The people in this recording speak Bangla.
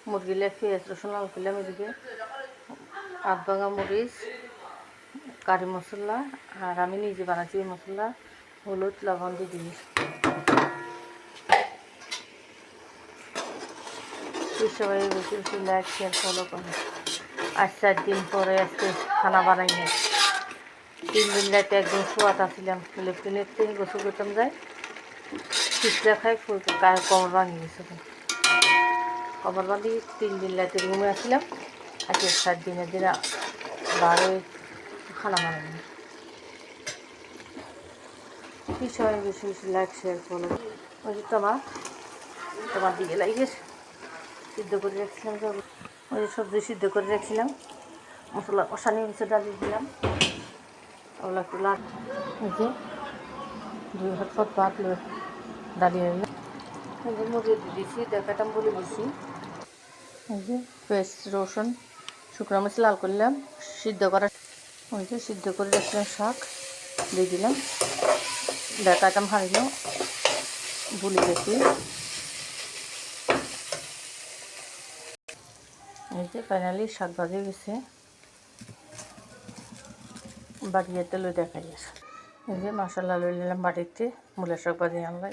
মুরগিলে পেঁয়াজ রসুন লাল করলাম, এদিকে আধ ভাঙা মরিচ, কারি মশলা, আর আমি নিজে বানাচ্ছি এই মশলা, হলুদ লবণ দিয়ে দিই। সবাই বেশি বেশি লাইক শেয়ার ফলো করে। আজ 4 দিন পরে আজকে খানা বানাই না। 3 দিন রাতে একদম শোয়াত আসছিলাম, লেফটিনের থেকে গোসল করতাম যাই, পিছলা খাই ফুল কমর ভাঙি গেছে। কমর বাঁধি 3 দিন রাতে রুমে আসছিলাম। আজকে 4 দিনের দিন বারে খানা বানাই না। সবাই বেশি বেশি লাইক শেয়ার ফলো। ওই যে তোমার দিকে লাগিয়ে সিদ্ধ করে রাখছিলাম, ওই যে সবজি সিদ্ধ করে রাখছিলাম, মশলা কষানি হয়েছে, ডালি দিলাম, ওগুলো একটু এই যে 2 হাত পর ভাত দাঁড়িয়ে রইলাম। এই যে মুরগি দিয়েছি, দেখাটাম বলে দিয়েছি। এই যে পেঁয়াজ রসুন শুকনো মরিচ লাল করলাম, সিদ্ধ করা, ওই যে সিদ্ধ করে রাখছিলাম শাক দিয়ে দিলাম, দেখাটাম হারিল ভুলে গেছি। এই যে ফাইনালি শাক ভাজি গেছে, বাড়িতে লই দেখাই। এই যে মশলা লই নিলাম বাড়িতে, মূলা শাক ভাজি আনলাম।